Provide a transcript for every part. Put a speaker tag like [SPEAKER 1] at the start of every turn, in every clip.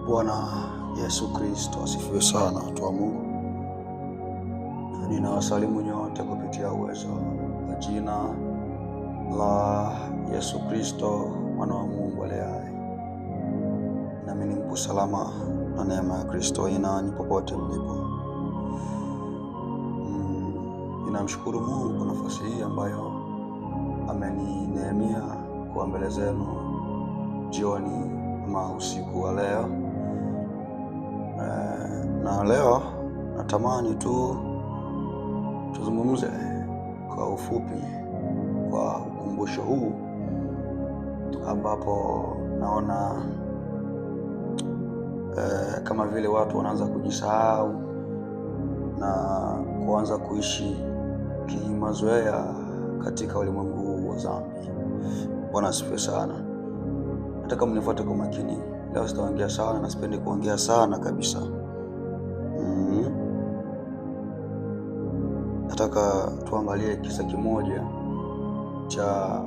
[SPEAKER 1] Bwana Yesu Kristo asifiwe sana, watu wa Mungu. Ninawasalimu nyote kupitia uwezo wa jina la Yesu Kristo, mwana wa Mungu aliye hai. Nami nipo salama na neema ya Kristo inanyi popote mlipo. Ninamshukuru Mungu kwa nafasi hii ambayo amenineemia kuwa mbele zenu jioni ama usiku wa leo. Na leo natamani tu tuzungumze kwa ufupi kwa ukumbusho huu, ambapo naona kama vile watu wanaanza kujisahau na kuanza kuishi kimazoea katika ulimwengu wa dhambi. Bwana asifiwe sana. Nataka mnifuate kwa makini. Leo sitaongea sana na sipendi kuongea sana kabisa. Nataka tuangalie kisa kimoja cha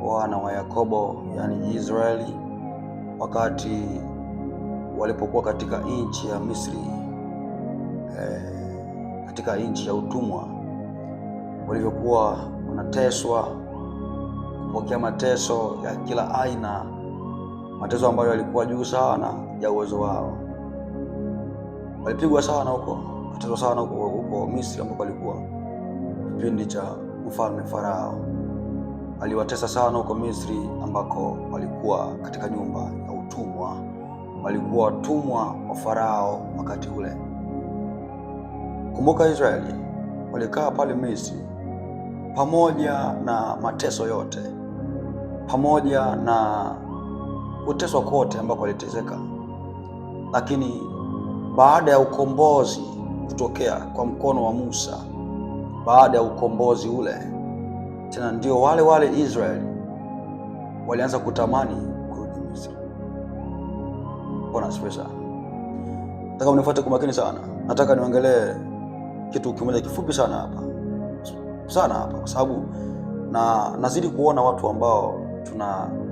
[SPEAKER 1] wana wa Yakobo, yani Israeli, wakati walipokuwa katika nchi ya Misri, katika nchi ya utumwa, walivyokuwa wanateswa, kupokea mateso ya kila aina, mateso ambayo yalikuwa juu sana ya uwezo wao. Walipigwa sana huko, wateswa sana huko Misri, ambapo walikuwa kipindi cha mfalme Farao. Aliwatesa sana huko Misri, ambako walikuwa katika nyumba ya utumwa. Walikuwa watumwa wa Farao wakati ule. Kumbuka, Israeli walikaa pale Misri, pamoja na mateso yote, pamoja na kuteswa kote ambako waliteseka, lakini baada ya ukombozi kutokea kwa mkono wa Musa, baada ya ukombozi ule, tena ndio wale Israeli walianza kutamani kurudi Misri. Bwana asifiwe sana. Nataka unifuate kwa makini sana. Nataka niangalie kitu kimoja kifupi sana hapa, kwa sababu nazidi kuona watu ambao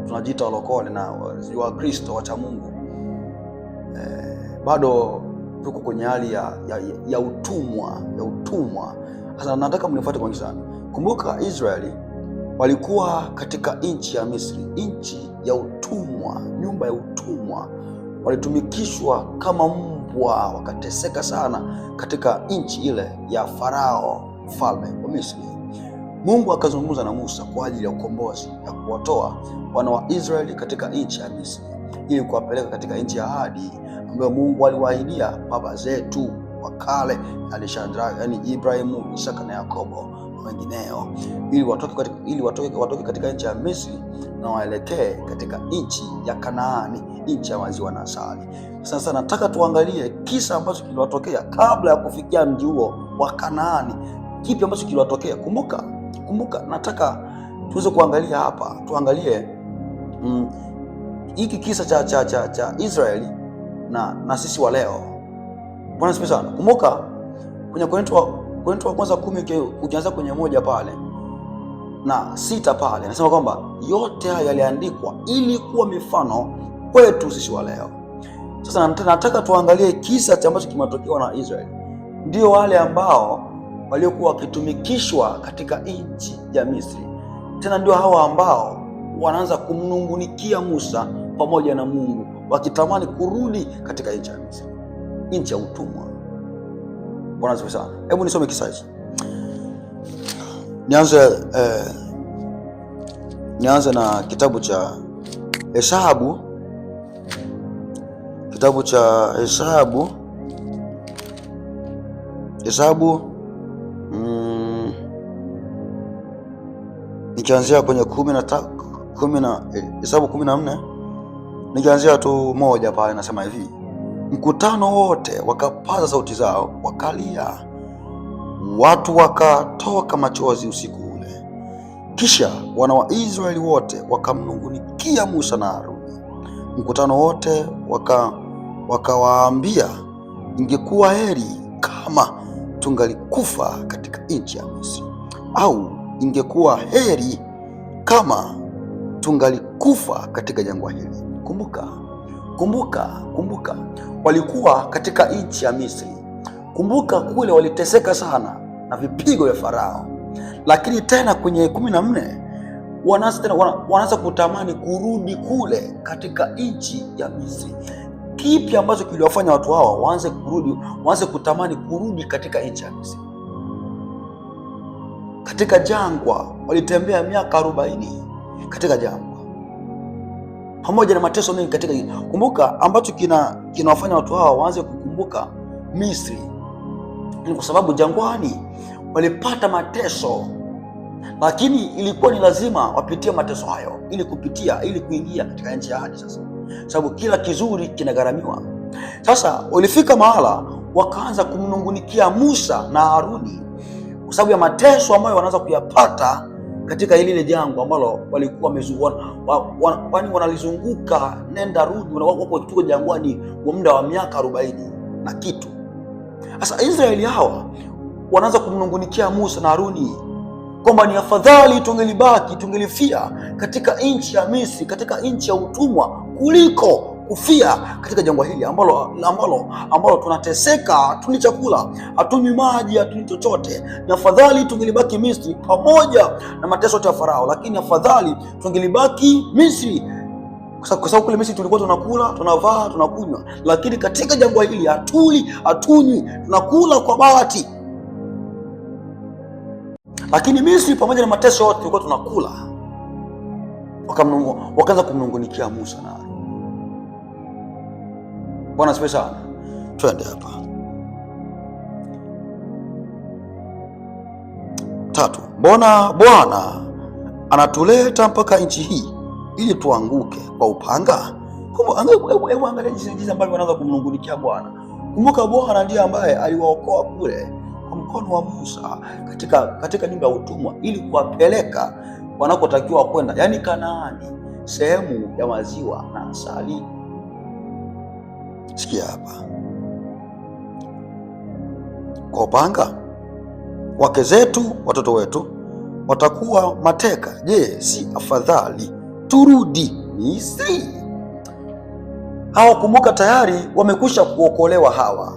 [SPEAKER 1] tunajiita walokole na wa Kristo wacha Mungu, bado tuko kwenye hali ya utumwa. Sasa nataka mnifuate kwa makini sana. Kumbuka, Israeli walikuwa katika nchi ya Misri, nchi ya utumwa, nyumba ya utumwa. Walitumikishwa kama mbwa, wakateseka sana katika nchi ile ya Farao, mfalme wa Misri. Mungu akazungumza na Musa kwa ajili ya ukombozi, ya kuwatoa wana wa Israeli katika nchi ya Misri ili kuwapeleka katika nchi ya ahadi ambayo Mungu aliwaahidia baba zetu wa kale, yani Ibrahimu, Isaka na Yakobo na wengineo, ili watoke katika nchi ya Misri na waelekee katika nchi ya Kanaani, nchi ya maziwa na asali. Sasa nataka tuangalie kisa ambacho kiliwatokea kabla ya kufikia mji huo wa Kanaani. Kipi ambacho kiliwatokea? Kumbuka, nataka tuweze kuangalia hapa, tuangalie hiki kisa cha Israeli na sisi wa leo. Bwana asifiwe sana. Kumbuka kwenye Korintho wa kwanza 10 ukianza kwenye 1 pale na 6 pale, nasema kwamba yote haya yaliandikwa ili kuwa mifano kwetu sisi wa leo. Sasa nataka tuangalie kisa ambacho kimetokea na Israeli. Ndio wale ambao waliokuwa wakitumikishwa katika nchi ya Misri, tena ndio hawa ambao wanaanza kumnungunikia Musa pamoja na Mungu, wakitamani kurudi katika nchi ya Misri, nchi ya utumwa. Bwana asifiwe sana. Hebu nisome kisa hicho. Nianze na kitabu cha Hesabu, nikianzia kwenye Hesabu 14, nikianzia tu 1 pale, nasema hivi: mkutano wote wakapaza sauti zao, wakalia, watu wakatoka machozi usiku ule. Kisha wana wa Israeli wote wakamnungunikia Musa na Haruni. Mkutano wote wakawaambia, ingekuwa heri kama tungalikufa katika nchi ya Misri, au ingekuwa heri kama tungalikufa katika jangwa hili. Kumbuka, Kumbuka walikuwa katika nchi ya Misri. Kumbuka kule waliteseka sana na vipigo vya Farao, lakini tena kwenye 14 wanaanza kutamani kurudi kule katika nchi ya Misri. Kipi ambacho kiliwafanya watu hawa waanze kutamani kurudi katika nchi ya Misri? Katika jangwa walitembea miaka 40 katika jangwa, pamoja na mateso mengi katika. Kumbuka ambacho kinawafanya watu hawa waanze kukumbuka Misri ni kwa sababu jangwani walipata mateso, lakini ilikuwa ni lazima wapitie mateso hayo ili kuingia katika nchi ya ahadi. Sasa sababu kila kizuri kinagharamiwa. Sasa walifika mahala wakaanza kumnungunikia Musa na Haruni kwa sababu ya mateso ambayo wanaanza kuyapata katika lile jangwa ambalo walikuwa wanalizunguka nenda rudi, wako kutoka jangwani kwa muda wa miaka 40 na kitu. Sasa Israeli hawa wanaanza kumnungunikia Musa na Haruni kwamba ni afadhali tungelifia katika nchi ya Misri, katika nchi ya utumwa, kuliko kufia katika jangwa hili ambalo tunateseka, hatuni chakula, hatunywi maji, hatuni chochote. Ni afadhali tungelibaki Misri pamoja na mateso ya Farao, lakini afadhali tungelibaki Misri kwa sababu kule Misri tulikuwa tunakula, tunavaa, tunakunywa, lakini katika jangwa hili hatunywi, tunakula kwa bahati. Lakini Misri pamoja na mateso yote tulikuwa tunakula. Wakaanza kumnungunikia Musa na Haruni. Bwana asifiwe sana. Twende hapa. 3. Mbona Bwana anatuleta mpaka nchi hii ili tuanguke kwa upanga? Hebu angalia jinsi ambavyo wanaanza kumnungunikia Bwana. Kumbuka Bwana ndiye ambaye aliwaokoa kule kwa mkono wa Musa katika nyumba ya utumwa ili kuwapeleka wanakotakiwa kwenda, yaani Kanaani, sehemu ya maziwa na asali. Sikia hapa. Kwa upanga wake zetu, watoto wetu watakuwa mateka. Je, si afadhali turudi Misri? Hawa kumbuka tayari wamekwisha kuokolewa. Hawa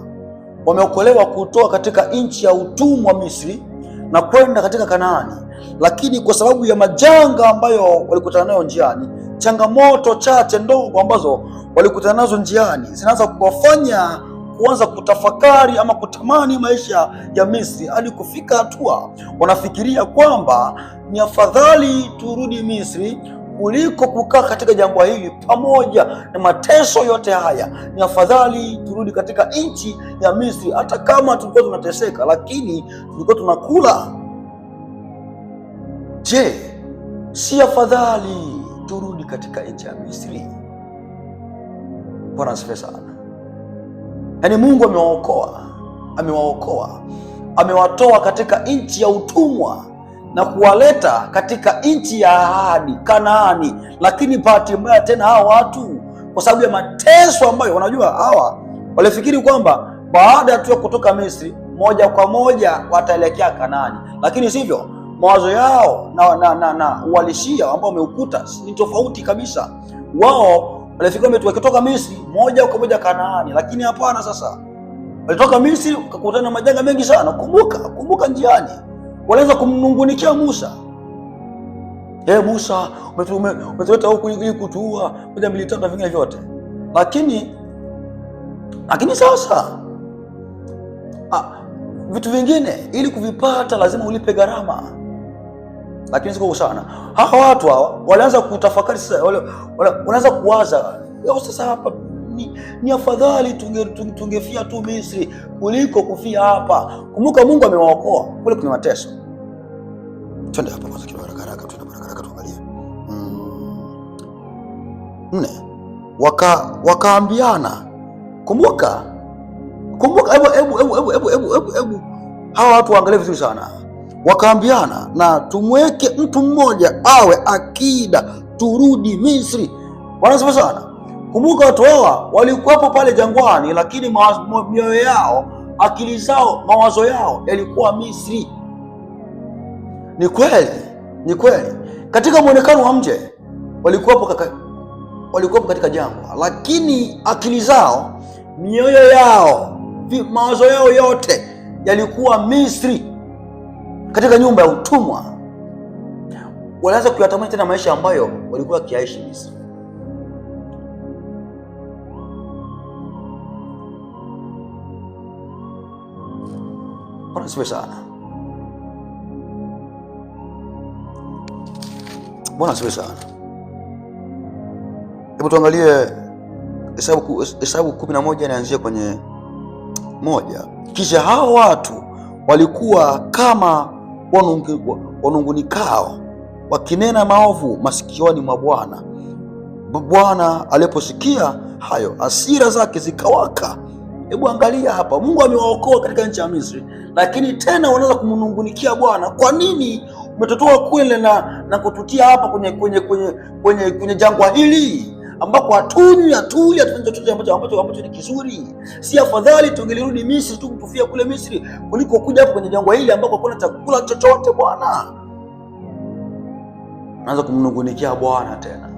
[SPEAKER 1] wameokolewa kutoka katika nchi ya utumwa Misri na kwenda katika Kanaani, lakini kwa sababu ya majanga ambayo walikutana nayo njiani, changamoto chache ndogo ambazo walikutana nazo njiani zinaanza kuwafanya kuanza kutafakari ama kutamani maisha ya Misri, hadi kufika hatua wanafikiria kwamba ni afadhali turudi Misri kuliko kukaa katika jangwa hili pamoja na mateso yote haya. Ni afadhali turudi katika nchi ya Misri, hata kama tulikuwa tunateseka, lakini tulikuwa tunakula. Je, si afadhali turudi katika nchi ya Misri? Bwana asifiwe sana. Yaani Mungu amewaokoa, amewatoa katika nchi ya utumwa na kuwaleta katika nchi ya ahadi, Kanaani. Lakini bahati mbaya tena hawa watu, kwa sababu ya mateso ambayo, unajua hawa walifikiri kwamba baada ya tu kutoka Misri moja kwa moja wataelekea Kanaani, lakini sivyo. Mawazo yao na uhalisia ambao wameukuta ni tofauti kabisa. Wao walifikiri wakitoka Misri moja kwa moja Kanaani, lakini hapana. Sasa walitoka Misri wakakutana na majanga mengi sana. Kumbuka njiani walianza kumnungunikia Musa. Musa, umetuleta huku ili kutuua, moja mbili tatu na vingine vyote. Lakini sasa vitu vingine ili kuvipata lazima ulipe gharama. Lakini siko sana. Hawa watu hawa walianza kutafakari sasa, wanaanza kuwaza, sasa hapa ni afadhali tungefia tu Misri kuliko kufia hapa. Kumbuka Mungu amewaokoa kule kwenye mateso. Twende hapa kwanza kidogo haraka tuangalie. 4. Wakaambiana. Kumbuka hebu hawa watu waangalie vizuri sana. Wakaambiana, na tumweke mtu mmoja awe akida turudi Misri. Wanasema sana. Kumbuka watu hawa walikuwepo pale jangwani, lakini mioyo yao, akili zao, mawazo yao yalikuwa Misri. Ni kweli katika muonekano wa nje walikuwepo walikuwa katika jangwa, lakini akili zao, mioyo yao, mawazo yao yote yalikuwa Misri, katika nyumba ya utumwa. Walianza kuyatamani tena maisha ambayo walikuwa kiaishi Misri. Bwana asifiwe sana. Bwana asifiwe sana. Hebu tuangalie Hesabu 11 inaanzia kwenye 1. Kisha hao watu walikuwa kama wanungunikao wakinena maovu masikioni mwa Bwana. Bwana aliposikia hayo, hasira zake zikawaka. Hebu angalia hapa, Mungu amewaokoa katika nchi ya Misri, lakini tena wanaanza kumnungunikia Bwana. Kwa nini umetotoa kule na kututia hapa kwenye jangwa hili ambako hatujui chochote ambacho ni kizuri? Si afadhali tungelirudi Misri tu kutufia kule Misri kuliko kuja hapa kwenye jangwa hili ambako hakuna chakula chochote? Bwana anaanza kumnungunikia Bwana tena.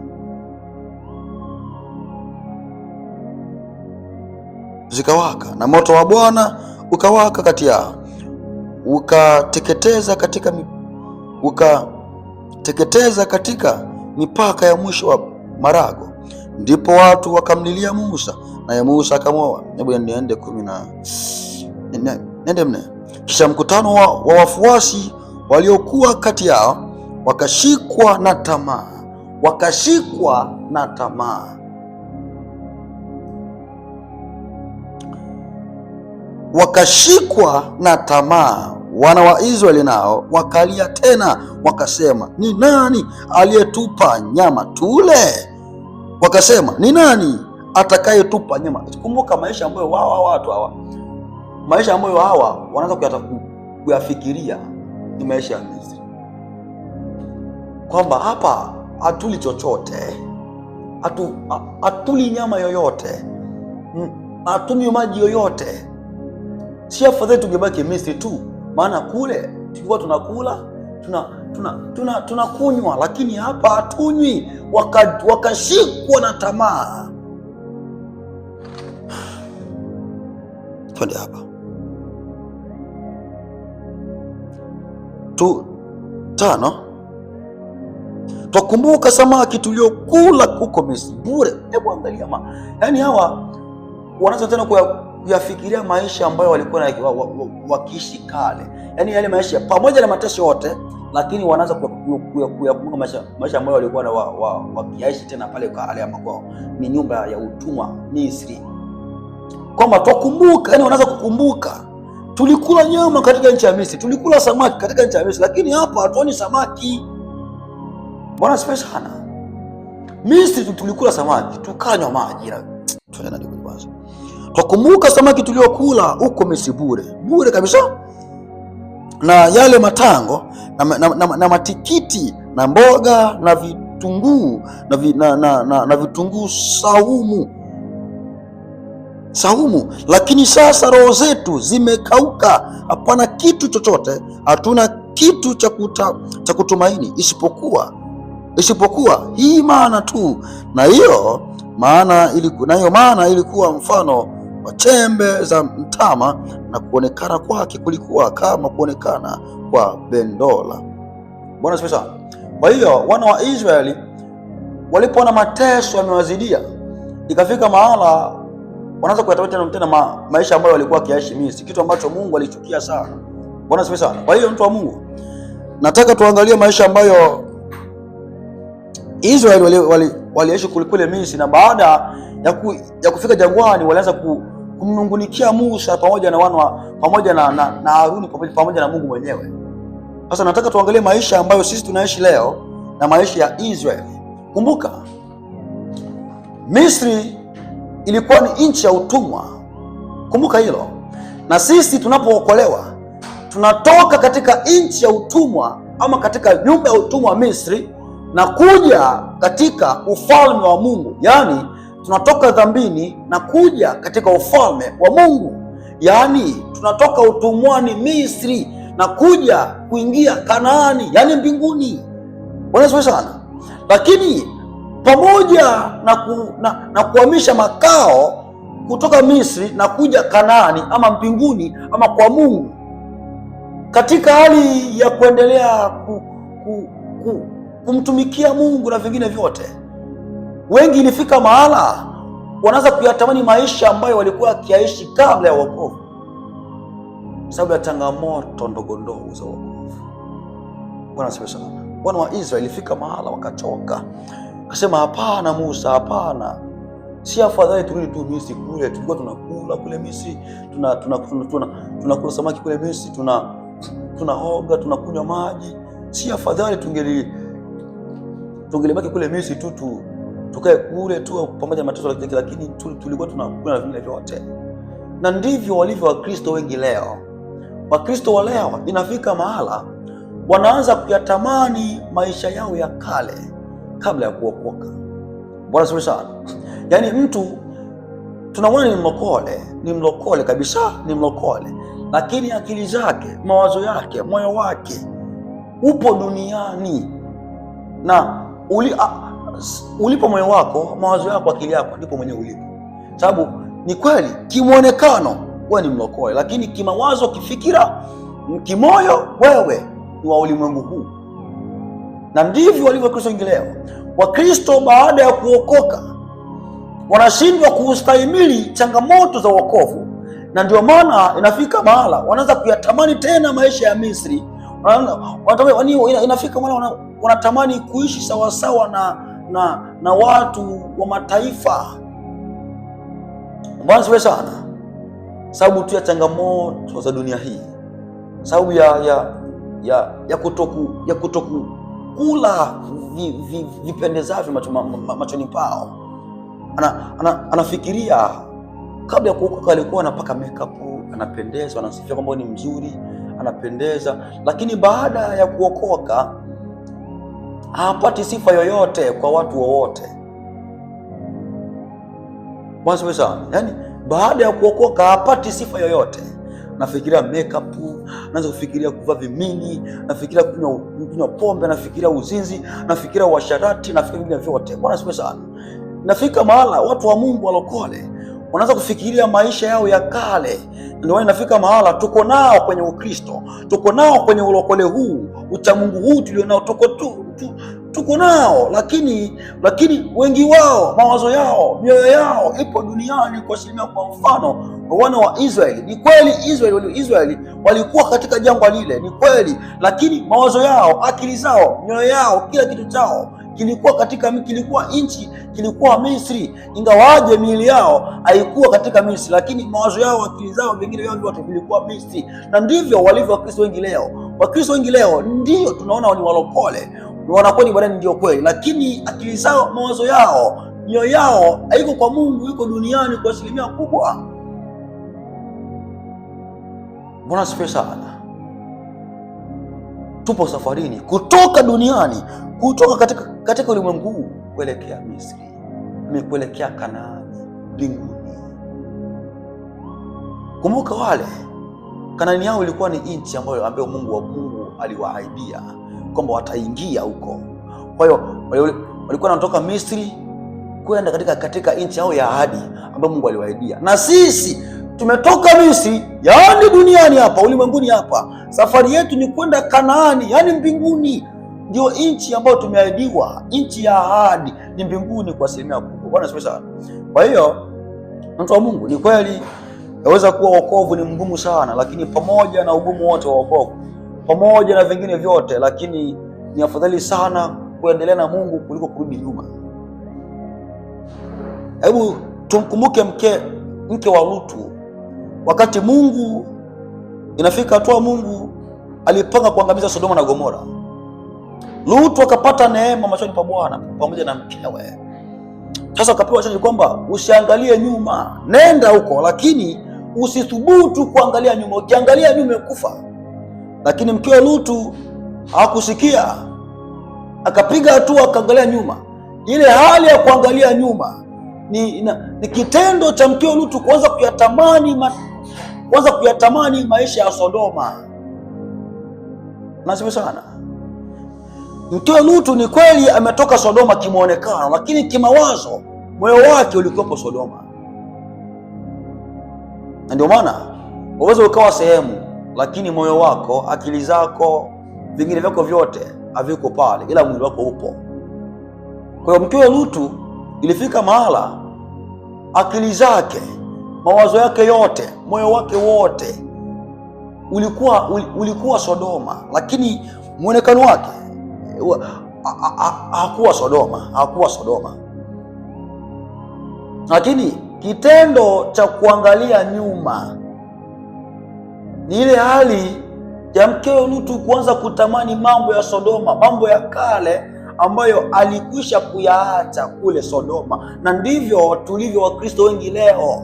[SPEAKER 1] Zikawaka na moto wa Bwana ukawaka kati yao, ukateketeza katika mipaka ya mwisho wa marago. Ndipo watu wakamlilia Musa, naye Musa akamwoa. Hebu niende 4. Kisha mkutano wa wafuasi waliokuwa kati yao wakashikwa na tamaa. Wana wa Israeli nao wakalia tena, wakasema, ni nani aliyetupa nyama tule? Wakasema, ni nani atakayetupa nyama? Kumbuka maisha ambayo hawa wanaanza kuyafikiria ni maisha ya Misri, kwamba hapa hatuli chochote, hatuli nyama yoyote, hatunywi maji yoyote. Si afadhali tungebaki Misri tu, maana kule tulikuwa tunakula tunakunywa, lakini hapa hatunywi. Wakashikwa na tamaa. Twende hapa 5. Twakumbuka samaki tuliokula huko Misri bure. Hebu angalia, yaani hawa wanaanza tena kuyafikiria maisha ambayo walikuwa wakiishi kale, yaani yale maisha pamoja na mateso yote, lakini wanaanza kuyakumbuka maisha ambayo walikuwa wakiishi tena pale kale, ambako ni nyumba ya utumwa Misri. Kwamba twakumbuka, yaani wanaanza kukumbuka, tulikula nyama katika nchi ya Misri, tulikula samaki katika nchi ya Misri, lakini hapa hatuoni samaki. Bwana asifiwe sana. Misri tulikula samaki, tukanywa maji. Twakumbuka samaki tuliokula huko Misri bure kabisa, na yale matango na matikiti na mboga na vitunguu na vitunguu saumu. Lakini sasa roho zetu zimekauka, hapana kitu chochote, hatuna kitu cha kutumaini isipokuwa hii maana tu, na hiyo maana ilikuwa mfano wa chembe za mtama, na kuonekana kwake kulikuwa kama kuonekana kwa bendola. Bwana asifiwe sana. Kwa hiyo wana wa Israeli walipoona mateso yamewazidia, ikafika mahala wanaanza kuyatamani tena maisha ambayo walikuwa kiaishi Misri, kitu ambacho Mungu alichukia sana. Bwana asifiwe sana. Kwa hiyo mtu wa Mungu, nataka tuangalie maisha ambayo Israeli waliishi kule Misri, na baada ya kufika jangwani walianza kumnungunikia Musa pamoja na Haruni pamoja na Mungu mwenyewe. Sasa nataka tuangalie maisha ambayo sisi tunaishi leo na maisha ya Israeli. Kumbuka, Misri ilikuwa ni nchi ya utumwa. Kumbuka hilo. Na sisi tunapookolewa tunatoka katika nchi ya utumwa ama katika nyumba ya utumwa wa Misri na kuja katika ufalme wa Mungu. Yaani tunatoka dhambini na kuja katika ufalme wa Mungu. Yaani tunatoka utumwani Misri na kuingia Kanaani, yaani mbinguni. Bwana sana. Lakini pamoja na kuhamisha makao kutoka Misri na kuja Kanaani ama mbinguni ama kwa Mungu, katika hali ya kuendelea kumtumikia Mungu na vingine vyote, wengi ilifika mahala wanaanza kuyatamani maisha ambayo walikuwa wakiaishi kabla ya wokovu, sababu ya changamoto ndogo ndogo za wokovu. Bwana asifiwe sana. Wana wa Israeli ilifika mahala wakachoka, akasema hapana Musa, hapana, si afadhali turudi tu Misri kule, tulikuwa tunakula kule Misri, tunakula samaki kule Misri, tunaoga, tunakunywa maji, si afadhali tungelibaki kule Misri tu tukae kule tu pamoja na mateso, lakini tulikuwa tunakula na vingine vyote. Na ndivyo walivyo Wakristo wengi leo. Wakristo wa leo inafika mahala wanaanza kuyatamani maisha yao ya kale kabla ya kuokoka. Bwana asifiwe sana. Yaani mtu tunamwona ni mlokole kabisa, ni mlokole, lakini akili zake, mawazo yake, moyo wake upo duniani. Na ulipo moyo wako, mawazo yako, akili yako, ndipo mwenyewe ulipo. Sababu ni kweli kimuonekano wewe ni mlokole, lakini kimawazo, kifikira, kimoyo wewe ni wa ulimwengu huu. Na ndivyo walivyo Wakristo wengi leo. Wakristo baada ya kuokoka wanashindwa kustahimili changamoto za wokovu, na ndio maana inafika mahala wanaanza kuyatamani tena maisha ya Misri. Inafika mahala wanatamani kuishi sawasawa na watu wa mataifa. Bwana asifiwe sana. Sababu tu ya changamoto za dunia hii, sababu ya kutokula vipendezavyo machoni pao. Anafikiria kabla ya kuokoka alikuwa anapaka makeup, anapendeza, anasifia kwamba ni mzuri, anapendeza, lakini baada ya kuokoka hapati sifa yoyote kwa watu wowote. Bwana sana. Yaani baada ya kuokoka hapati sifa yoyote. Nafikiria makeup, naanza kufikiria kuvaa vimini, nafikiria kunywa pombe, nafikiria uzinzi, nafikiria uasharati, nafikiria vingine vyote. Bwana asifiwe sana. Nafika mahala watu wa Mungu walokole wanaanza kufikiria maisha yao ya kale. Ndio inafika mahala tuko nao kwenye Ukristo, tuko nao kwenye ulokole huu, uchamungu huu tulionao, tuko nao, lakini wengi wao mawazo yao, mioyo yao ipo duniani. Kwa asilimia, kwa mfano wana wa Israeli, ni kweli Israeli walikuwa katika jangwa lile, ni kweli, lakini mawazo yao, akili zao, mioyo yao, kila kitu chao kilikuwa kilikuwa Misri. Ingawaje miili yao haikuwa katika Misri, lakini mawazo yao, akili zao, vingine vyao vyote vilikuwa Misri. Na ndivyo walivyo Wakristo wengi leo. Wakristo wengi leo ndio tunaona ni walokole, wanakuwa ni ibadani, ndio kweli, lakini akili zao, mawazo yao, mioyo yao haiko kwa Mungu, iko duniani kwa asilimia kubwa. Bwana asifiwe sana. Tupo safarini kutoka duniani, kutoka katika ulimwengu huu kuelekea Misri, kuelekea Kanaani, mbinguni. Kumbuka wale Kanaani yao ilikuwa ni nchi ambayo Mungu aliwaahidia kwamba wataingia huko. Kwa hiyo walikuwa wanatoka Misri kwenda katika nchi yao ya ahadi ambayo Mungu aliwaahidia. Na sisi tumetoka Misri, yaani duniani hapa, ulimwenguni hapa. Safari yetu ni kwenda Kanaani, yaani mbinguni. Ndio nchi ambayo tumeahidiwa, nchi ya ahadi ni mbinguni kwa asilimia kubwa. Bwana asifiwe sana. Kwa hiyo mtu wa Mungu, ni kweli yaweza kuwa wokovu ni mgumu sana, lakini pamoja na ugumu wote wa wokovu, pamoja na vingine vyote, lakini ni afadhali sana kuendelea na Mungu kuliko kurudi nyuma. Hebu tumkumbuke mke wa Lutu. Wakati Mungu inafika hatua Mungu alipanga kuangamiza Sodoma na Gomora, Lutu akapata neema machoni pa Bwana pamoja na mkewe. Sasa akapewa shauri kwamba usiangalie nyuma, nenda huko, lakini usithubutu kuangalia nyuma. Ukiangalia nyuma umekufa. Lakini mkewe Lutu hakusikia, akapiga hatua, akaangalia nyuma. Ile hali ya kuangalia nyuma ni kitendo cha mkewe Lutu kuanza kuyatamani maisha ya Sodoma. Nasibu sana. Mkewe Lutu ni kweli ametoka Sodoma kimuonekano, lakini kimawazo moyo wake ulikuwepo Sodoma. Na ndio maana waweza ukawa sehemu, lakini moyo wako, akili zako, vingine vyako vyote haviko pale, ila mwili wako upo. Kwa hiyo mkewe Lutu ilifika mahala akili zake, mawazo yake yote, moyo wake wote ulikuwa Sodoma, lakini muonekano wake hakuwa Sodoma. Lakini kitendo cha kuangalia nyuma ni ile hali ya mkewe Lutu kuanza kutamani mambo ya Sodoma, mambo ya kale ambayo alikwisha kuyaacha kule Sodoma. Na ndivyo tulivyo Wakristo wengi leo,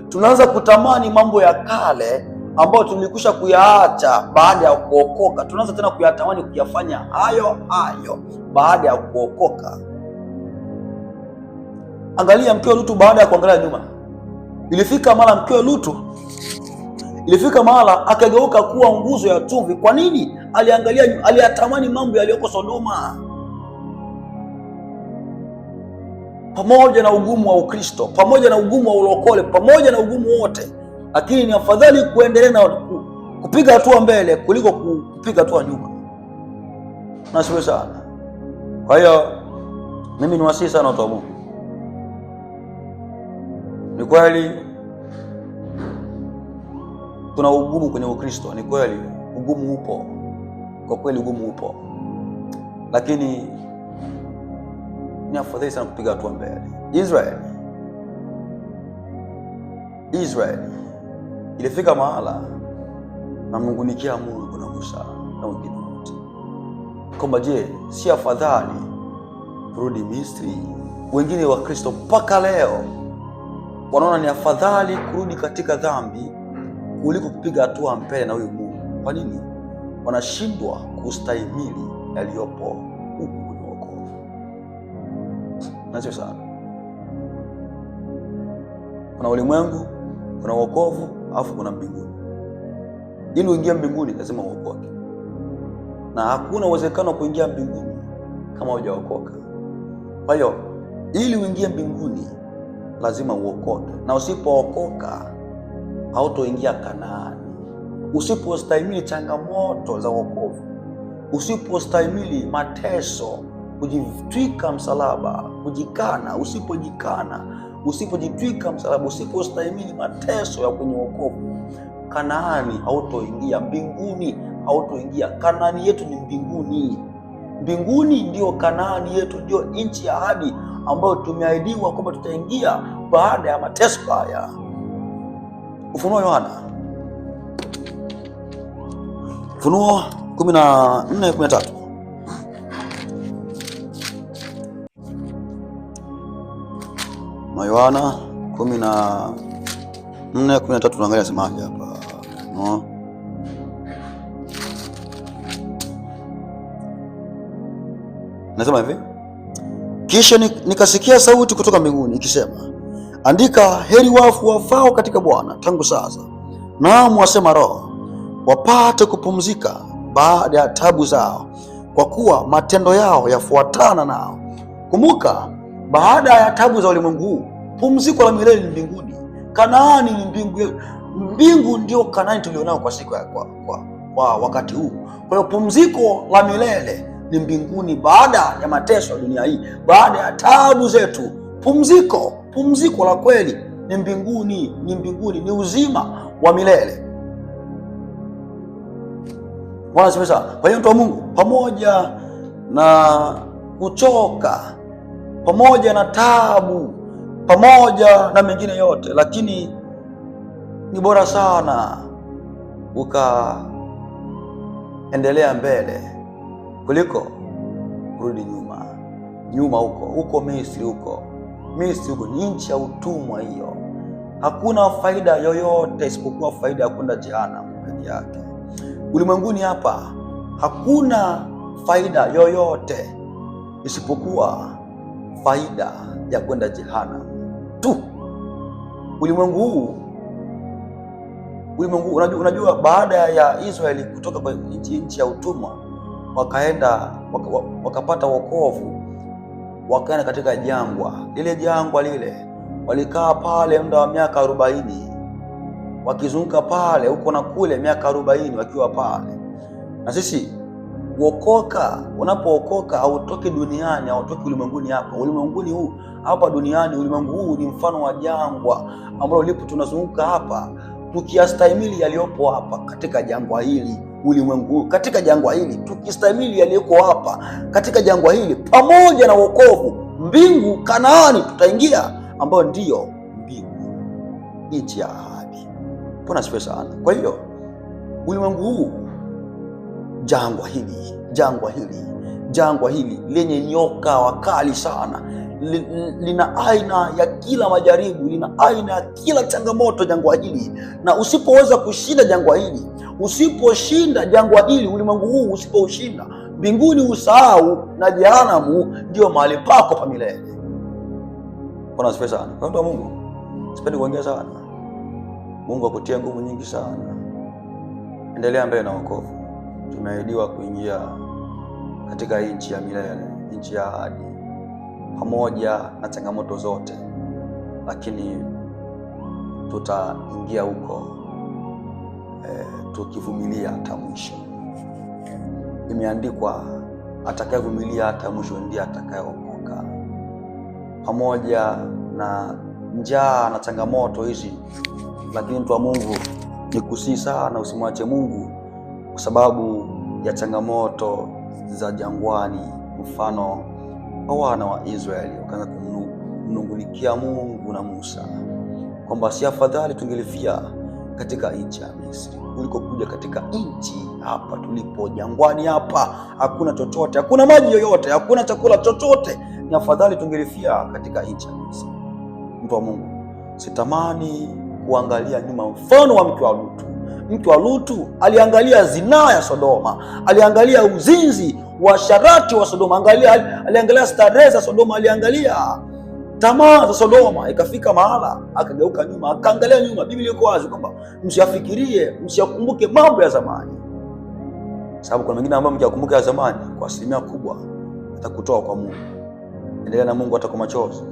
[SPEAKER 1] tunaanza kutamani mambo ya kale ambayo tulikwisha kuyaacha baada ya kuokoka. Tunaanza tena kuyatamani kuyafanya hayo baada ya kuokoka. Angalia mkewe Lutu, baada ya kuangalia nyuma, ilifika mahala akageuka kuwa nguzo ya chumvi. Kwa nini? Aliyatamani mambo yaliyoko Sodoma. Pamoja na ugumu wa Ukristo, pamoja na ugumu wa ulokole, pamoja na ugumu wote, lakini ni afadhali kuendelea na kupiga hatua mbele kuliko kupiga hatua nyuma. Nasiwe sana. Kwa hiyo mimi niwasihi sana watu wa Mungu. Ni kweli kuna ugumu kwenye Ukristo, ni kweli ugumu upo, kwa kweli ugumu upo, lakini ni afadhali sana kupiga hatua mbele. Israeli ilifika mahala namnungunikia Mungu na Musa na wengine wote kwamba je, si afadhali turudi Misri? Wengine wa Kristo mpaka leo wanaona ni afadhali kurudi katika dhambi kuliko kupiga hatua mbele na huyu Mungu. Kwa nini? Wanashindwa kustahimili yaliyopo huku kwenye wokovu. Nacho sana, kuna ulimwengu, kuna wokovu, alafu kuna mbinguni. Ili uingie mbinguni lazima uokoke, na hakuna uwezekano wa kuingia mbinguni kama hujaokoka. Kwa hiyo ili uingie mbinguni lazima uokoke, na usipookoka hautoingia Kanaani. Usipostahimili changamoto za wokovu, usipostahimili mateso, kujitwika msalaba, kujikana, usipojitwika msalaba, usipostahimili mateso ya kwenye wokovu, Kanaani hautoingia, mbinguni hautoingia. Kanaani yetu ni mbinguni. Mbinguni ndio Kanaani yetu, ndio nchi ya ahadi ambayo tumeahidiwa kwamba tutaingia baada ya mateso haya. Ufunuo 14:13. Yohana 14:13, tunaangalia semaje hapa. No. Nasema hivi: kisha nikasikia sauti kutoka mbinguni ikisema, andika, heri wafu wafao katika Bwana tangu sasa, naam, wasema Roho, wapate kupumzika baada ya taabu zao, kwa kuwa matendo yao yafuatana nao. Kumbuka, baada ya taabu za ulimwengu huu, pumziko la milele ni mbinguni. Kanaani ni mbingu. Mbingu ndio Kanaani tulionao kwa siku kwa wakati huu. Kwa hiyo pumziko la milele ni mbinguni, baada ya mateso ya dunia hii, baada ya taabu zetu. Pumziko la kweli ni mbinguni, ni uzima wa milele. Bwana asifiwe sana. Kwa hiyo mtu wa Mungu, pamoja na kuchoka, pamoja na taabu, pamoja na mengine yote, lakini ni bora sana ukaendelea mbele kuliko kurudi nyuma huko Misri. Huko ni nchi ya utumwa hiyo. Hakuna faida yoyote isipokuwa faida ya kwenda jehanamu peke yake. Ulimwenguni hapa hakuna faida yoyote isipokuwa faida ya kwenda jehanamu tu. Ulimwengu huu, unajua baada ya Israeli kutoka kwa nchi ya utumwa, wakapata wokovu, wakaenda katika jangwa. Lile jangwa lile walikaa pale muda wa miaka 40, wakizunguka pale huko na kule, miaka 40 wakiwa pale. Na sisi kuokoka, unapookoka hautoki duniani, hautoki ulimwenguni hapa. Ulimwenguni huu hapa duniani, ulimwengu huu ni mfano wa jangwa ambalo lipo tunazunguka hapa, tukiyastahimili yaliyopo hapa katika jangwa hili. Ulimwengu huu katika jangwa hili, tukistahimili yaliyoko hapa katika jangwa hili, pamoja na wokovu, mbingu Kanaani tutaingia, ambayo ndiyo mbingu, nchi ya ahadi. Bwana sifa sana. Kwa hiyo ulimwengu huu, jangwa hili lenye nyoka wakali sana, lina aina ya kila majaribu, lina aina ya kila changamoto jangwa hili. Na usipoweza kushinda jangwa hili, usiposhinda jangwa hili, ulimwengu huu usipoushinda, mbinguni usahau, na jehanamu ndio mahali pako pa milele. Bwana asifiwe sana. Kwa hiyo Mungu, sipendi kuongea sana. Mungu akutie nguvu nyingi sana. Endelea mbele na wokovu. Tumeahidiwa kuingia katika nchi ya milele, nchi ya ahadi, pamoja na changamoto zote, lakini tutaingia huko tukivumilia hata mwisho. Imeandikwa, atakayevumilia hata mwisho ndiye atakayeokoka. Pamoja na njaa na changamoto hizi, lakini mtu wa Mungu, nikusii sana usimwache Mungu kwa sababu ya changamoto za jangwani. Mfano wa wana wa Israeli wakaanza kumnungunikia Mungu na Musa kwamba si afadhali tungelifia katika nchi ya Misri kuliko kuja katika nchi hapa tulipo jangwani. Hapa hakuna chochote, hakuna maji yoyote, hakuna chakula chochote, ni afadhali tungelifia katika nchi ya Misri. Mtu wa Mungu, sitamani kuangalia nyuma mfano wa mke wa Lutu. Mke wa Lutu aliangalia zinaa ya Sodoma, aliangalia uzinzi wa sharati wa Sodoma, aliangalia starehe za Sodoma, aliangalia tamaa za Sodoma. Ikafika mahala akageuka nyuma, akaangalia nyuma. Biblia iko wazi kwamba msiafikirie, msiakumbuke mambo ya zamani, sababu kuna wengine ambao mkiakumbuka ya zamani, kwa asilimia kubwa atakutoa kwa Mungu. Endelea na Mungu hata kwa machozi.